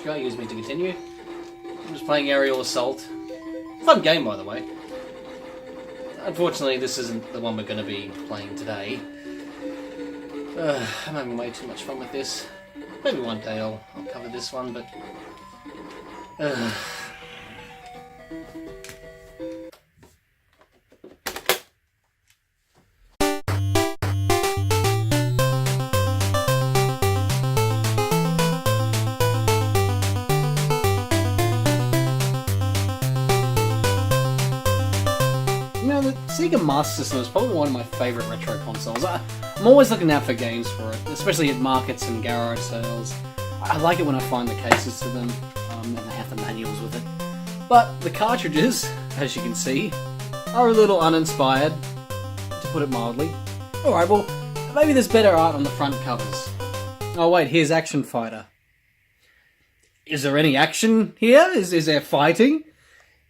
guy used me to continue. I'm just playing Aerial Assault. Fun game, by the way. Unfortunately, this isn't the one we're going to be playing today. I'm having way too much fun with this. Maybe one day I'll cover this one, but... You know, the Sega Master System is probably one of my favourite retro consoles. I'm always looking out for games for it, especially at markets and garage sales. I like it when I find the cases to them, and they have the manuals with it. But the cartridges, as you can see, are a little uninspired, to put it mildly. Alright, well, maybe there's better art on the front covers. Oh wait, here's Action Fighter. Is there any action here? Is there fighting?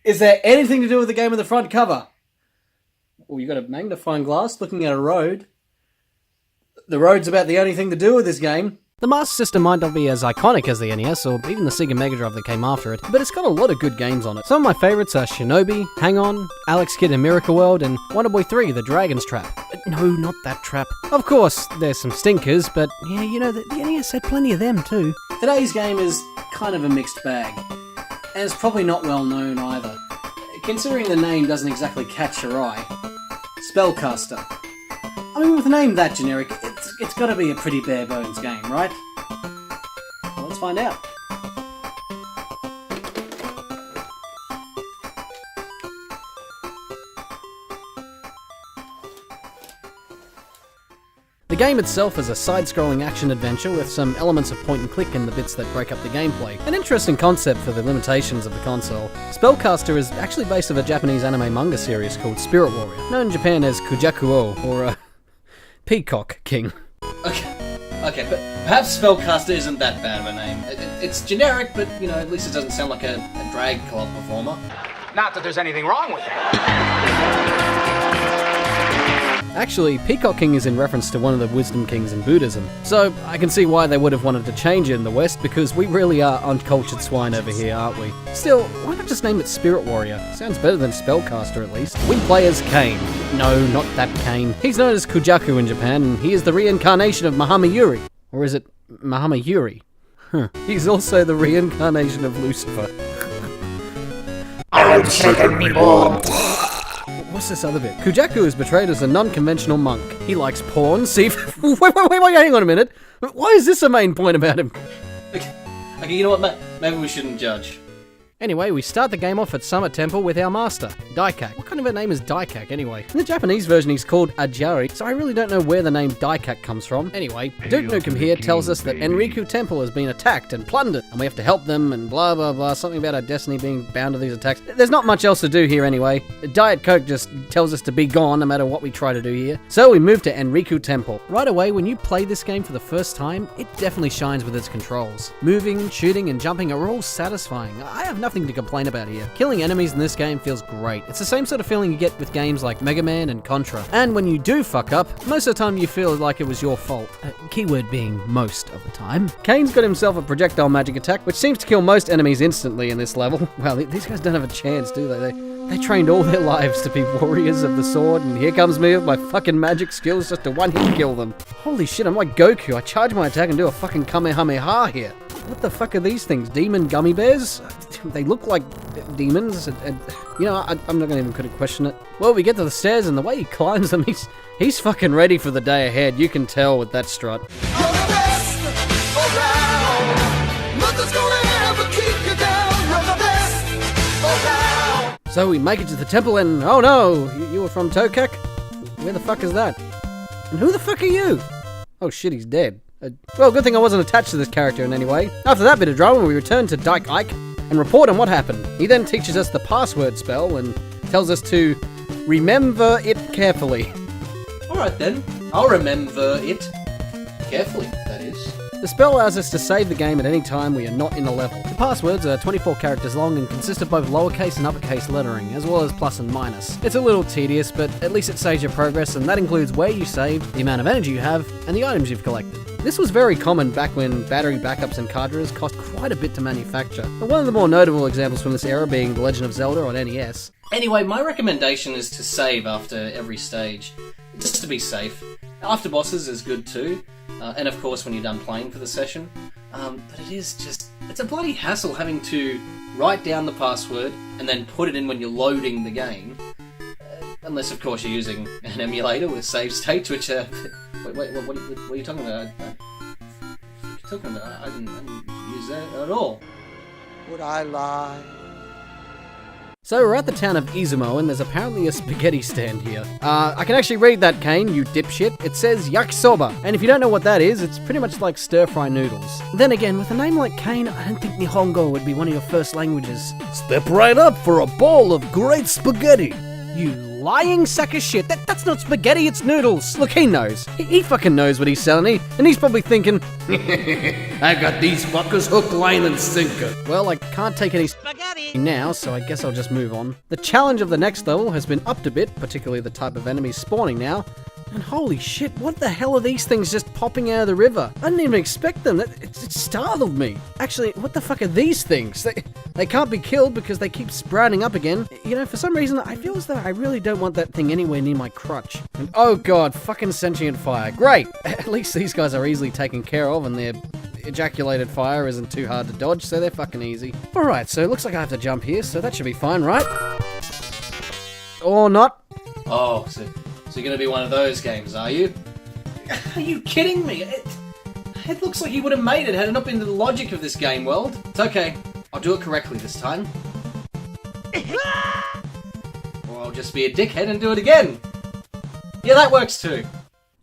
Is there anything to do with the game on the front cover? Oh, you got a magnifying glass looking at a road. The road's about the only thing to do with this game. The Master System might not be as iconic as the NES or even the Sega Mega Drive that came after it, but it's got a lot of good games on it. Some of my favourites are Shinobi, Hang On, Alex Kidd in Miracle World, and Wonder Boy 3, The Dragon's Trap. No, not that trap. Of course, there's some stinkers, but yeah, you know, the NES had plenty of them too. Today's game is kind of a mixed bag, and it's probably not well known either. Considering the name doesn't exactly catch your eye. SpellCaster. I mean, with a name that generic, it's got to be a pretty bare bones game, right? Well, let's find out. The game itself is a side-scrolling action-adventure with some elements of point-and-click in the bits that break up the gameplay. An interesting concept for the limitations of the console. SpellCaster is actually based on a Japanese anime manga series called Spirit Warrior, known in Japan as Kujaku-o, or Peacock King. Okay, but perhaps Spellcaster isn't that bad of a name. It's generic, but, you know, at least it doesn't sound like a drag club performer. Not that there's anything wrong with that. Actually, Peacock King is in reference to one of the wisdom kings in Buddhism, so I can see why they would have wanted to change it in the West, because we really are uncultured swine over here, aren't we? Still, why not just name it Spirit Warrior? Sounds better than Spellcaster, at least. We play as Kane. No, not that Kane. He's known as Kujaku in Japan, and he is the reincarnation of Mahama Yuri. Or is it Mahama Yuri? Huh. He's also the reincarnation of Lucifer. I'm Satan reborn. What's this other bit? Kujaku is portrayed as a non-conventional monk. He likes porn, wait, hang on a minute. Why is this a main point about him? Okay, you know what, maybe we shouldn't judge. Anyway, we start the game off at Summer Temple with our master, Daikak. What kind of a name is Daikak, anyway? In the Japanese version, he's called Ajari, so I really don't know where the name Daikak comes from. Anyway, Duke Nukem here tells us that Enriku Temple has been attacked and plundered, and we have to help them, and blah blah blah, something about our destiny being bound to these attacks. There's not much else to do here anyway. Diet Coke just tells us to be gone no matter what we try to do here. So we move to Enriku Temple. Right away, when you play this game for the first time, it definitely shines with its controls. Moving, shooting, and jumping are all satisfying. I have nothing to complain about here. Killing enemies in this game feels great. It's the same sort of feeling you get with games like Mega Man and Contra. And when you do fuck up, most of the time you feel like it was your fault. Keyword being most of the time. Kane's got himself a projectile magic attack, which seems to kill most enemies instantly in this level. Well, these guys don't have a chance, do they? They trained all their lives to be warriors of the sword, and here comes me with my fucking magic skills just to one-hit kill them. Holy shit, I'm like Goku. I charge my attack and do a fucking Kamehameha here. What the fuck are these things? Demon gummy bears? They look like demons. You know, I'm not going to even question it. Well, we get to the stairs, and the way he climbs them, he's fucking ready for the day ahead. You can tell with that strut. You're the best around. Nothing's gonna ever keep you down. You're the best around. So we make it to the temple, and oh no, you were from Tokak? Where the fuck is that? And who the fuck are you? Oh shit, he's dead. Well, good thing I wasn't attached to this character in any way. After that bit of drama, we return to Dyke Ike and report on what happened. He then teaches us the password spell and tells us to remember it carefully. Alright then, I'll remember it. Carefully, that is. The spell allows us to save the game at any time we are not in a level. The passwords are 24 characters long and consist of both lowercase and uppercase lettering, as well as plus and minus. It's a little tedious, but at least it saves your progress, and that includes where you saved, the amount of energy you have, and the items you've collected. This was very common back when battery backups and cartridges cost quite a bit to manufacture. And one of the more notable examples from this era being The Legend of Zelda on NES. Anyway, my recommendation is to save after every stage, just to be safe. After bosses is good too, and of course when you're done playing for the session. But it's a bloody hassle having to write down the password and then put it in when you're loading the game. Unless, of course, you're using an emulator with save states, which are... Wait, what are you talking about? What are you talking about? I didn't use that at all. Would I lie? So we're at the town of Izumo, and there's apparently a spaghetti stand here. I can actually read that, Kane, you dipshit. It says yakisoba, and if you don't know what that is, it's pretty much like stir-fry noodles. Then again, with a name like Kane, I don't think Nihongo would be one of your first languages. Step right up for a bowl of great spaghetti. You lying sack of shit. That's not spaghetti, it's noodles. Look, he knows. He fucking knows what he's selling, and he's probably thinking, I got these fuckers hook, line, and sinker. well, I can't take any spaghetti now, so I guess I'll just move on. The challenge of the next level has been upped a bit, particularly the type of enemies spawning now. And holy shit, what the hell are these things just popping out of the river? I didn't even expect them. It startled me. Actually, what the fuck are these things? They can't be killed because they keep sprouting up again. You know, for some reason, I feel as though I really don't want that thing anywhere near my crutch. And oh god, fucking sentient fire. Great! At least these guys are easily taken care of and their ejaculated fire isn't too hard to dodge, so they're fucking easy. Alright, so it looks like I have to jump here, so that should be fine, right? Or not. Oh, so you're going to be one of those games, are you? Are you kidding me? It looks like he would have made it had it not been the logic of this game world. It's okay. I'll do it correctly this time. Or I'll just be a dickhead and do it again. Yeah, that works too.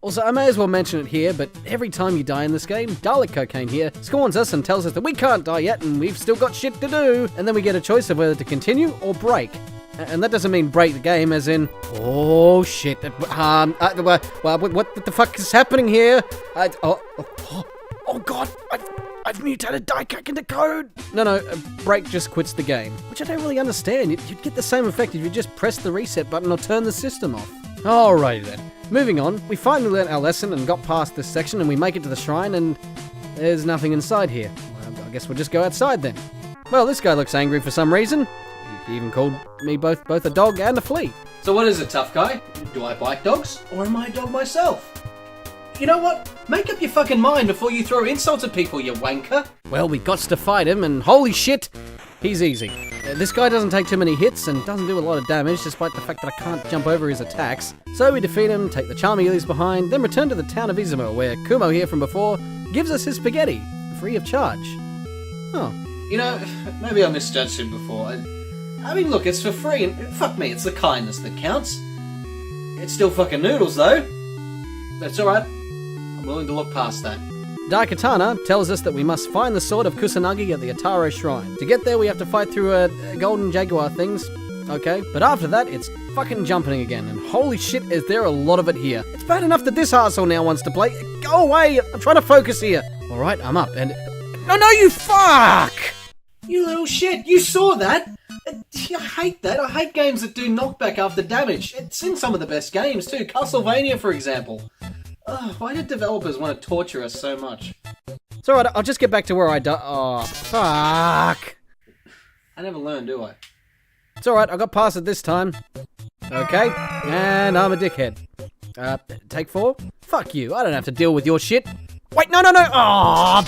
Also, I may as well mention it here, but every time you die in this game, Dalek Cocaine here scorns us and tells us that we can't die yet and we've still got shit to do. And then we get a choice of whether to continue or break. And that doesn't mean break the game, as in, oh shit, what the fuck is happening here? Oh god, I've mutated Daikak into code! No, break just quits the game, which I don't really understand. You'd get the same effect if you just press the reset button or turn the system off. Alrighty then, moving on, we finally learnt our lesson and got past this section and we make it to the shrine and there's nothing inside here. Well, I guess we'll just go outside then. Well, this guy looks angry for some reason. He even called me both a dog and a flea. So what is it, tough guy? Do I bite dogs? Or am I a dog myself? You know what? Make up your fucking mind before you throw insults at people, you wanker. Well, we got to fight him, and holy shit, he's easy. This guy doesn't take too many hits and doesn't do a lot of damage, despite the fact that I can't jump over his attacks. So we defeat him, take the charming Ilies behind, then return to the town of Izumo, where Kumo here from before gives us his spaghetti, free of charge. Oh. You know, maybe I misjudged him before. I mean, look, it's for free, and fuck me, it's the kindness that counts. It's still fucking noodles, though. That's alright. I'm willing to look past that. Daikatana tells us that we must find the sword of Kusanagi at the Ataro Shrine. To get there, we have to fight through golden jaguar things. Okay, but after that, it's fucking jumping again, and holy shit, is there a lot of it here. It's bad enough that this arsehole now wants to play. Go away! I'm trying to focus here. Alright, I'm up, and... No, you fuck! You little shit, you saw that? I hate that. I hate games that do knockback after damage. It's in some of the best games too. Castlevania, for example. Why did developers want to torture us so much? It's alright, I'll just get back to where I died. Oh, fuck. I never learn, do I? It's alright, I got past it this time. Okay, and I'm a dickhead. Take 4? Fuck you, I don't have to deal with your shit. Wait, no! Oh.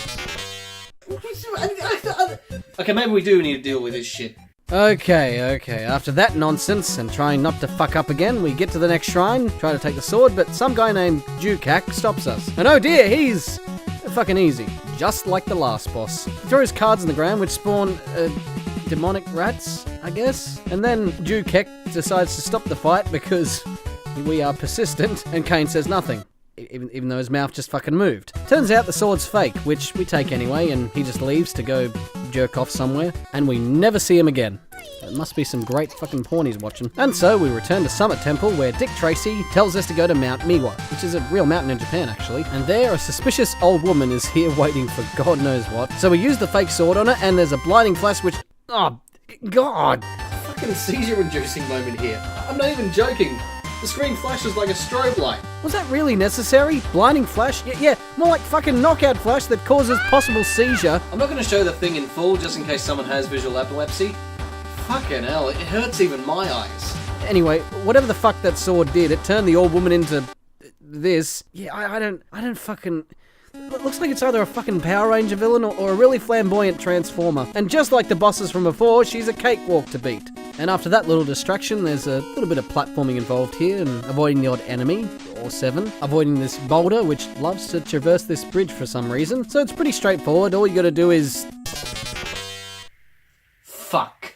Okay, maybe we do need to deal with this shit. Okay, after that nonsense and trying not to fuck up again, we get to the next shrine, try to take the sword, but some guy named Jukak stops us. And oh dear, he's fucking easy, just like the last boss. He throws cards on the ground which spawn demonic rats, I guess? And then Jukek decides to stop the fight because we are persistent, and Kane says nothing. Even though his mouth just fucking moved. Turns out the sword's fake, which we take anyway, and he just leaves to go jerk off somewhere, and we never see him again. There must be some great fucking porn he's watching. And so we return to Summit Temple, where Dick Tracy tells us to go to Mount Miwa, which is a real mountain in Japan, actually. And there, a suspicious old woman is here waiting for God knows what. So we use the fake sword on her, and there's a blinding flash which... Oh, God! Fucking seizure-inducing moment here. I'm not even joking. The screen flashes like a strobe light. Was that really necessary? Blinding flash? Yeah, more like fucking knockout flash that causes possible seizure. I'm not going to show the thing in full just in case someone has visual epilepsy. Fucking hell, it hurts even my eyes. Anyway, whatever the fuck that sword did, it turned the old woman into... this. Yeah, I don't fucking... It looks like it's either a fucking Power Ranger villain or a really flamboyant Transformer. And just like the bosses from before, she's a cakewalk to beat. And after that little distraction, there's a little bit of platforming involved here, and avoiding the odd enemy, or 7. Avoiding this boulder, which loves to traverse this bridge for some reason. So it's pretty straightforward, all you gotta do is... Fuck.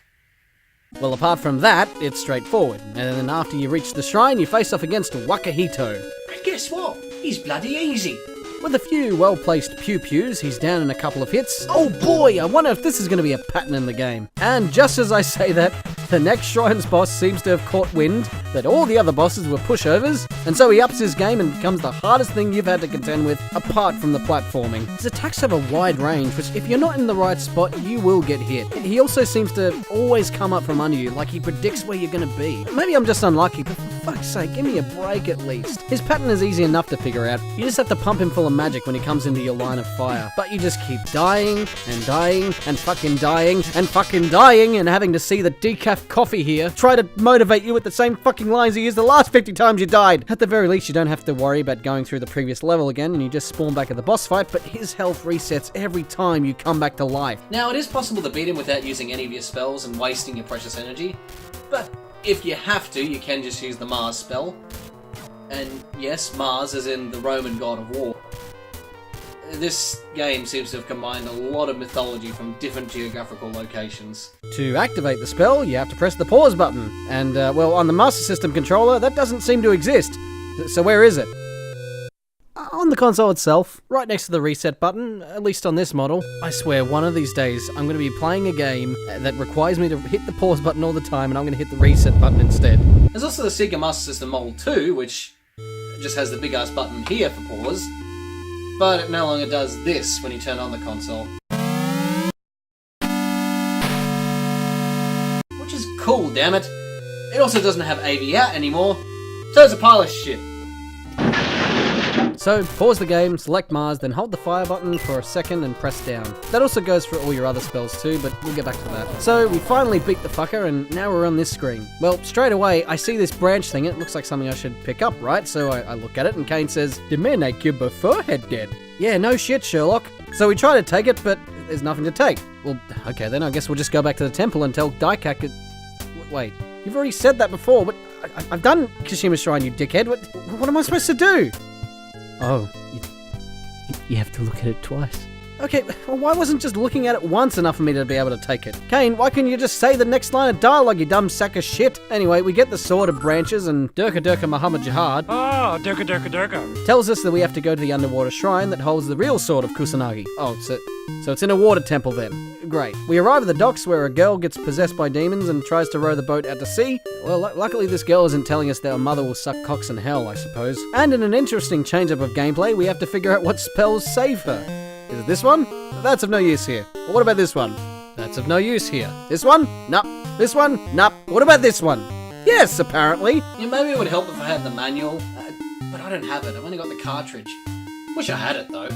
Well, apart from that, it's straightforward. And then after you reach the shrine, you face off against Wakahito. And guess what? He's bloody easy. With a few well-placed pew-pews, he's down in a couple of hits. Oh boy, I wonder if this is going to be a pattern in the game. And just as I say that, the next shrine's boss seems to have caught wind that all the other bosses were pushovers, and so he ups his game and becomes the hardest thing you've had to contend with, apart from the platforming. His attacks have a wide range, which if you're not in the right spot, you will get hit. He also seems to always come up from under you, like he predicts where you're going to be. Maybe I'm just unlucky, but for fuck's sake, give me a break at least. His pattern is easy enough to figure out. You just have to pump him full of magic when he comes into your line of fire. But you just keep dying, and dying, and fucking dying, and fucking dying, and having to see the decaf coffee here try to motivate you with the same fucking lines he used the last 50 times you died. At the very least, you don't have to worry about going through the previous level again, and you just spawn back at the boss fight, but his health resets every time you come back to life. Now, it is possible to beat him without using any of your spells and wasting your precious energy, but if you have to, you can just use the Mars spell. And yes, Mars is in the Roman god of war. This game seems to have combined a lot of mythology from different geographical locations. To activate the spell, you have to press the pause button. And, well, on the Master System controller, that doesn't seem to exist. So where is it? On the console itself, right next to the reset button, at least on this model. I swear, one of these days, I'm going to be playing a game that requires me to hit the pause button all the time, and I'm going to hit the reset button instead. There's also the Sega Master System Model 2, which just has the big-ass button here for pause, but it no longer does this when you turn on the console. Which is cool, damn it. It also doesn't have AV out anymore, so it's a pile of shit. So, pause the game, select Mars, then hold the fire button for a second and press down. That also goes for all your other spells too, but we'll get back to that. So, we finally beat the fucker, and now we're on this screen. Well, straight away, I see this branch thing, and it looks like something I should pick up, right? So I look at it, and Kane says, "The man I killed before had dead." Yeah, no shit, Sherlock. So we try to take it, but there's nothing to take. Well, okay, then I guess we'll just go back to the temple and tell Daikak... Wait, you've already said that before, but I've done Kashima's Shrine, you dickhead. What am I supposed to do? Oh, you have to look at it twice. Okay, well, why wasn't just looking at it once enough for me to be able to take it? Kane, why couldn't you just say the next line of dialogue, you dumb sack of shit? Anyway, we get the Sword of Branches, and Durka Durka Muhammad Jihad Durka Durka Durka tells us that we have to go to the underwater shrine that holds the real Sword of Kusanagi. Oh, so it's in a water temple then. Great. We arrive at the docks where a girl gets possessed by demons and tries to row the boat out to sea. Well, luckily this girl isn't telling us that her mother will suck cocks in hell, I suppose. And in an interesting change-up of gameplay, we have to figure out what spells save her. Is it this one? That's of no use here. Well, what about this one? That's of no use here. This one? Nup. This one? Nup. What about this one? Yes, apparently. Yeah, maybe it would help if I had the manual, but I don't have it. I've only got the cartridge. Wish I had it, though.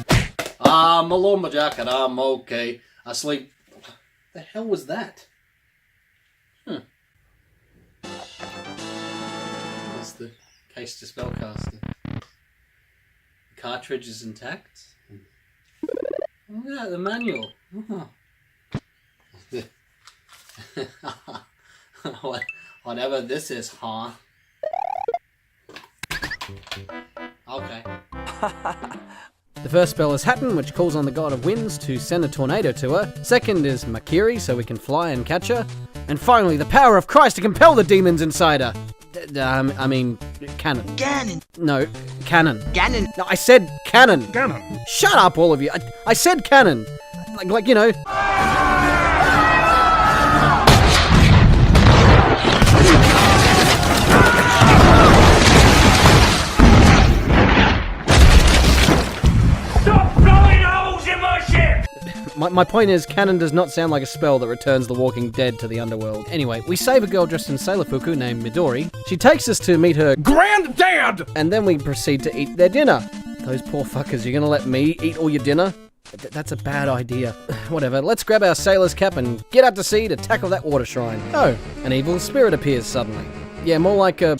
Maloma jacket, I'm okay. I sleep... What the hell was that? What's the case to spellcaster? The cartridge is intact? Look at that, the manual. Oh. Whatever this is, huh? Okay. The first spell is Hatton, which calls on the god of winds to send a tornado to her. Second is Makiri, so we can fly and catch her. And finally, the power of Christ to compel the demons inside her. I mean, cannon. Ganon. No, cannon. Ganon. No, I said cannon. Ganon. Shut up, all of you. I said cannon. Like, you know. My point is, canon does not sound like a spell that returns the walking dead to the underworld. Anyway, we save a girl dressed in sailor fuku named Midori. She takes us to meet her Granddad! and then we proceed to eat their dinner. Those poor fuckers, you're gonna let me eat all your dinner? That's a bad idea. Whatever, let's grab our sailor's cap and get out to sea to tackle that water shrine. Oh, an evil spirit appears suddenly. Yeah, more like a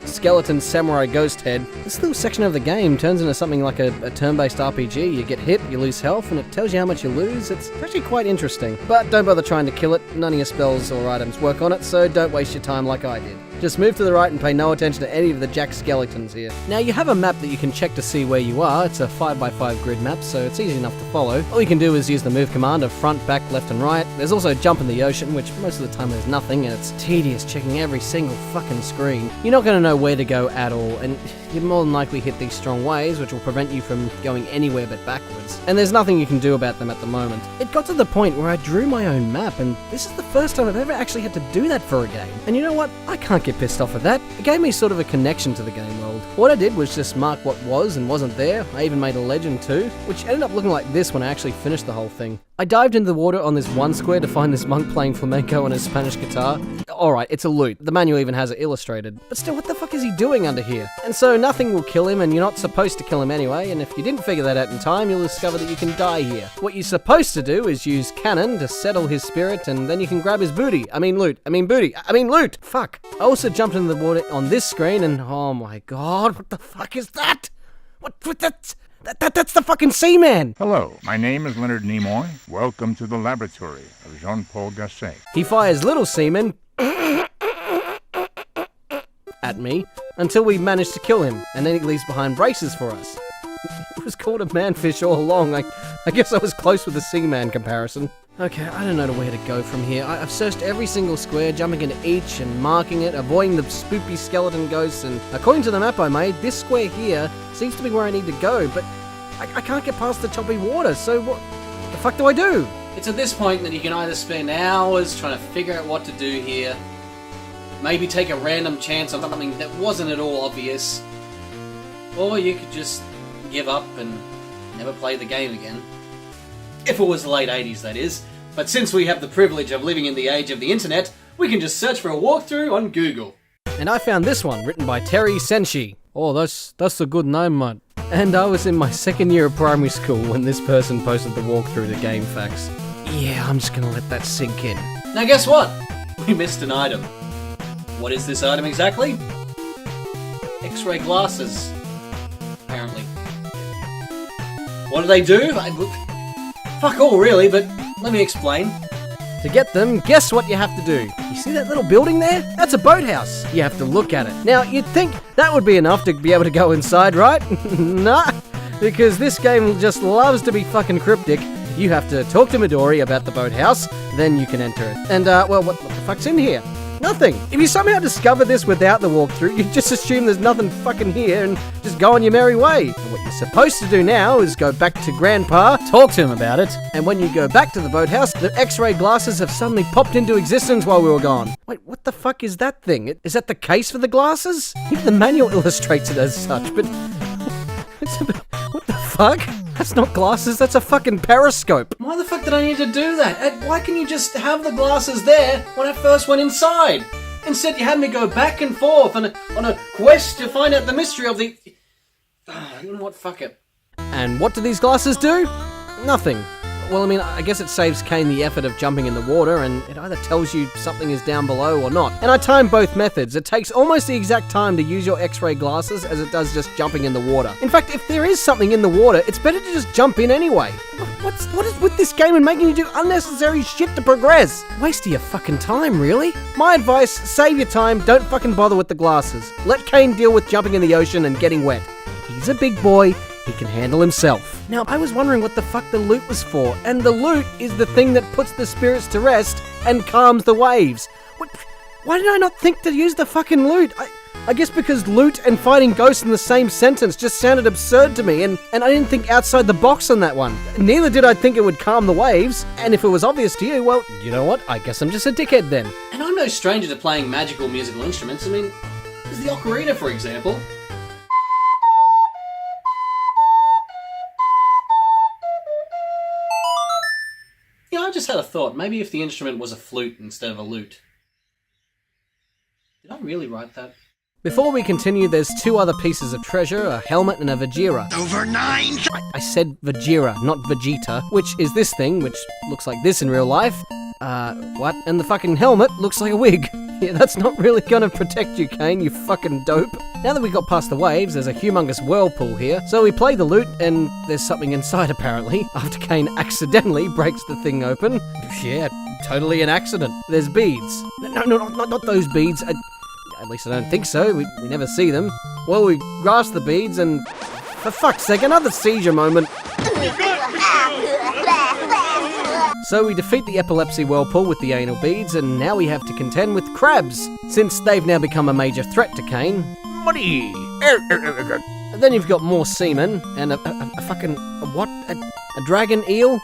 skeleton samurai ghost head. This little section of the game turns into something like a turn-based RPG. You get hit, you lose health, and it tells you how much you lose. It's actually quite interesting. But don't bother trying to kill it. None of your spells or items work on it, so don't waste your time like I did. Just move to the right and pay no attention to any of the jack skeletons here. Now, you have a map that you can check to see where you are. It's a 5x5 grid map, so it's easy enough to follow. All you can do is use the move command of front, back, left, and right. There's also jump in the ocean, which most of the time there's nothing, and it's tedious checking every single fucking screen. You're not going to know where to go at all, and you more than likely hit these strong waves, which will prevent you from going anywhere but backwards. And there's nothing you can do about them at the moment. It got to the point where I drew my own map, and this is the first time I've ever actually had to do that for a game. And you know what? I can't get pissed off at that. It gave me sort of a connection to the game world. What I did was just mark what was and wasn't there. I even made a legend too, which ended up looking like this when I actually finished the whole thing. I dived into the water on this one square to find this monk playing flamenco on his Spanish guitar. Alright, it's a loot. The manual even has it illustrated. But still, what the fuck is he doing under here? And so nothing will kill him, and you're not supposed to kill him anyway, and if you didn't figure that out in time, you'll discover that you can die here. What you're supposed to do is use cannon to settle his spirit, and then you can grab his booty. Loot! Fuck. I also jumped into the water on this screen, and oh my god, what the fuck is that? That's the fucking Seaman! Hello, my name is Leonard Nimoy. Welcome to the laboratory of Jean-Paul Gasset. He fires little seamen at me until we manage to kill him, and then he leaves behind braces for us. It was called a manfish all along. I guess I was close with the Seaman comparison. Okay, I don't know where to go from here. I've searched every single square, jumping into each and marking it, avoiding the spoopy skeleton ghosts, and according to the map I made, this square here seems to be where I need to go, but I can't get past the choppy water, so what the fuck do I do? It's at this point that you can either spend hours trying to figure out what to do here, maybe take a random chance on something that wasn't at all obvious, or you could just give up and never play the game again. If it was the late 80s, that is. But since we have the privilege of living in the age of the internet, we can just search for a walkthrough on Google. And I found this one, written by Terry Senshi. Oh, that's a good name, mate. And I was in my second year of primary school when this person posted the walkthrough to Game Facts. Yeah, I'm just gonna let that sink in. Now guess what? We missed an item. What is this item exactly? X-ray glasses. Apparently. What do they do? Fuck all, really, but let me explain. To get them, guess what you have to do? You see that little building there? That's a boathouse. You have to look at it. Now, you'd think that would be enough to be able to go inside, right? Nah, because this game just loves to be fucking cryptic. You have to talk to Midori about the boathouse, then you can enter it. And, well, what the fuck's in here? Nothing. If you somehow discover this without the walkthrough, you just assume there's nothing fucking here and just go on your merry way. And what you're supposed to do now is go back to Grandpa, talk to him about it, and when you go back to the boathouse, the X-ray glasses have suddenly popped into existence while we were gone. Wait, what the fuck is that thing? Is that the case for the glasses? Even the manual illustrates it as such, but what the fuck? That's not glasses, that's a fucking periscope. Why the fuck did I need to do that? And why can you just have the glasses there when I first went inside? Instead, you had me go back and forth on a quest to find out the mystery of the... you know what, fuck it. And what do these glasses do? Nothing. Well, I mean, I guess it saves Kane the effort of jumping in the water, and it either tells you something is down below or not. And I timed both methods. It takes almost the exact time to use your X-ray glasses as it does just jumping in the water. In fact, if there is something in the water, it's better to just jump in anyway. What is with this game and making you do unnecessary shit to progress? Waste of your fucking time, really? My advice, save your time, don't fucking bother with the glasses. Let Kane deal with jumping in the ocean and getting wet. He's a big boy. He can handle himself. Now, I was wondering what the fuck the loot was for, and the loot is the thing that puts the spirits to rest and calms the waves. Why did I not think to use the fucking loot? I guess because loot and fighting ghosts in the same sentence just sounded absurd to me, and I didn't think outside the box on that one. Neither did I think it would calm the waves, and if it was obvious to you, well, you know what? I guess I'm just a dickhead then. And I'm no stranger to playing magical musical instruments. I mean, there's the ocarina, for example. had a thought. Maybe if the instrument was a flute instead of a lute. Did I really write that? Before we continue, there's 2 other pieces of treasure, a helmet and a Vajira. Over 9! I said Vajira, not Vegeta, which is this thing, which looks like this in real life. What? And the fucking helmet looks like a wig. Yeah, that's not really gonna protect you, Kane, you fucking dope. Now that we got past the waves, there's a humongous whirlpool here, so we play the lute, and there's something inside apparently, after Kane accidentally breaks the thing open. Yeah, totally an accident. There's beads. No, not those beads. At least I don't think so, we never see them. Well, we grasp the beads and... For fuck's sake, another seizure moment. So we defeat the epilepsy whirlpool with the anal beads, and now we have to contend with crabs, since they've now become a major threat to Kane. Money! And then you've got more seamen, and a fucking... what? A dragon eel?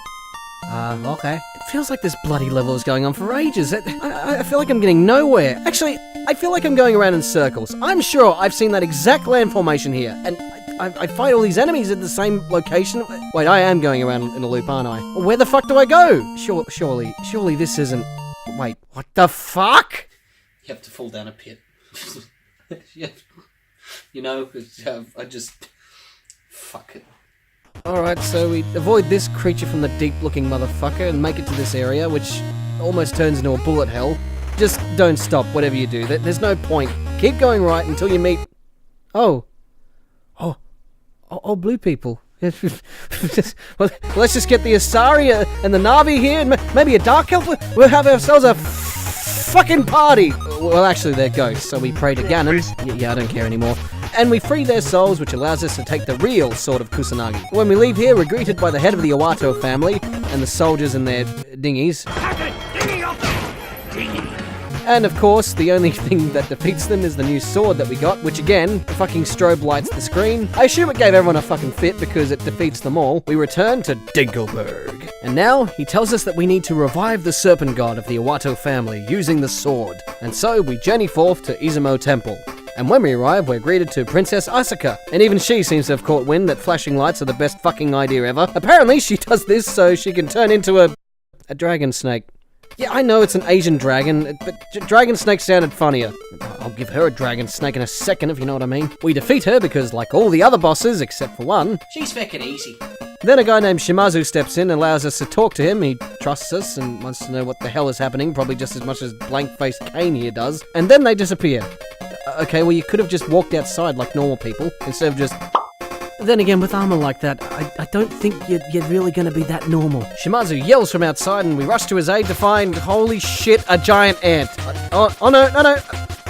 Okay. It feels like this bloody level is going on for ages. I feel like I'm getting nowhere. Actually, I feel like I'm going around in circles. I'm sure I've seen that exact land formation here, and I fight all these enemies at the same location. Wait, I am going around in a loop, aren't I? Where the fuck do I go? Surely this isn't... Wait, what the fuck? You have to fall down a pit. You know, I just... Fuck it. Alright, so we avoid this creature from the deep-looking motherfucker and make it to this area, which almost turns into a bullet hell. Just don't stop, whatever you do. There's no point. Keep going right until you meet... Oh, blue people. Well, let's just get the Asari and the Na'vi here, and maybe a Dark Elf. We'll have ourselves a fucking party. Well, actually, they're ghosts, so we pray to Ganon. Yeah, I don't care anymore. And we free their souls, which allows us to take the real sword of Kusanagi. When we leave here, we're greeted by the head of the Iwato family and the soldiers in their dinghies. And of course, the only thing that defeats them is the new sword that we got, which again, fucking strobe lights the screen. I assume it gave everyone a fucking fit because it defeats them all. We return to Dinkelberg. And now, he tells us that we need to revive the serpent god of the Iwato family using the sword. And so, we journey forth to Izumo Temple. And when we arrive, we're greeted to Princess Asuka. And even she seems to have caught wind that flashing lights are the best fucking idea ever. Apparently, she does this so she can turn into a dragon snake. Yeah, I know it's an Asian dragon, but dragon snake sounded funnier. I'll give her a dragon snake in a second, if you know what I mean. We defeat her because, like all the other bosses, except for one... She's fucking easy. Then a guy named Shimazu steps in and allows us to talk to him. He trusts us and wants to know what the hell is happening, probably just as much as blank-faced Kane here does. And then they disappear. Okay, well you could have just walked outside like normal people, instead of just... Then again, with armor like that, I don't think you're really gonna be that normal. Shimazu yells from outside and we rush to his aid to find, holy shit, a giant ant. Oh no,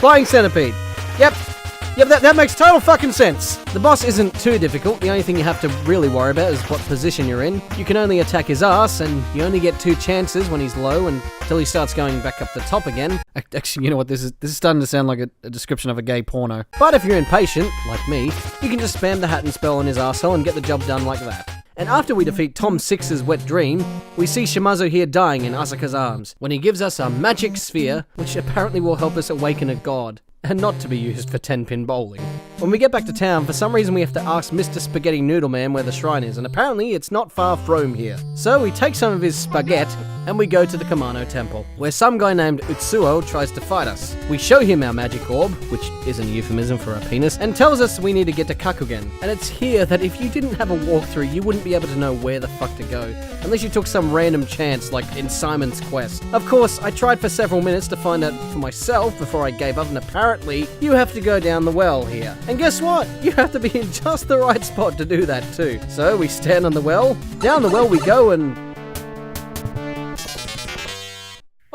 flying centipede. Yep, that makes total fucking sense. The boss isn't too difficult. The only thing you have to really worry about is what position you're in. You can only attack his ass, and you only get 2 chances when he's low until he starts going back up the top again. Actually, you know what? This is starting to sound like a description of a gay porno. But if you're impatient, like me, you can just spam the hat and spell on his arsehole and get the job done like that. And after we defeat Tom Six's wet dream, we see Shimazu here dying in Asuka's arms, when he gives us a magic sphere, which apparently will help us awaken a god, and not to be used for 10-pin bowling. When we get back to town, for some reason we have to ask Mr. Spaghetti Noodle Man where the shrine is, and apparently it's not far from here. So we take some of his spaghetti, and we go to the Kamano Temple, where some guy named Utsuo tries to fight us. We show him our magic orb, which is a euphemism for a penis, and tells us we need to get to Kakugen. And it's here that if you didn't have a walkthrough, you wouldn't be able to know where the fuck to go, unless you took some random chance, like in Simon's Quest. Of course, I tried for several minutes to find out for myself before I gave up, and apparently, you have to go down the well here. And guess what? You have to be in just the right spot to do that too. So we stand on the well, down the well we go, and...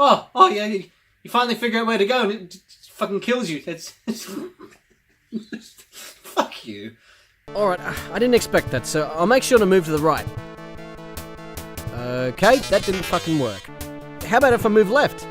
Oh yeah, you finally figure out where to go and it just fucking kills you. That's... Fuck you. Alright, I didn't expect that, so I'll make sure to move to the right. Okay, that didn't fucking work. How about if I move left?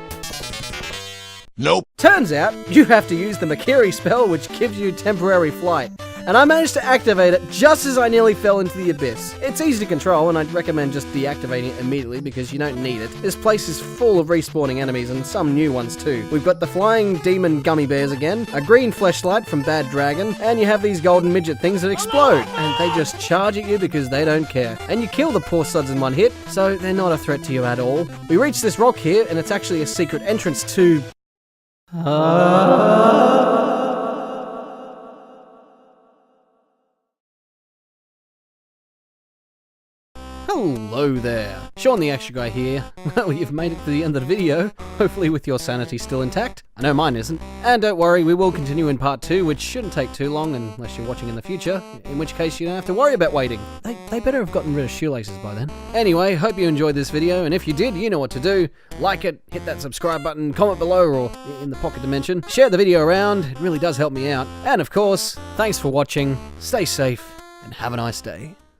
Nope. Turns out, you have to use the Makiri spell, which gives you temporary flight. and I managed to activate it just as I nearly fell into the abyss. It's easy to control, and I'd recommend just deactivating it immediately because you don't need it. This place is full of respawning enemies, and some new ones too. We've got the flying demon gummy bears again, a green fleshlight from Bad Dragon, and you have these golden midget things that explode, and they just charge at you because they don't care. And you kill the poor sods in one hit, so they're not a threat to you at all. We reach this rock here, and it's actually a secret entrance to... Hello there, Sean the Extra Guy here. Well, you've made it to the end of the video, hopefully with your sanity still intact. I know mine isn't. And don't worry, we will continue in part 2, which shouldn't take too long unless you're watching in the future, in which case you don't have to worry about waiting. They better have gotten rid of shoelaces by then. Anyway, hope you enjoyed this video, and if you did, you know what to do. Like it, hit that subscribe button, comment below or in the pocket dimension. Share the video around, it really does help me out. And of course, thanks for watching, stay safe, and have a nice day.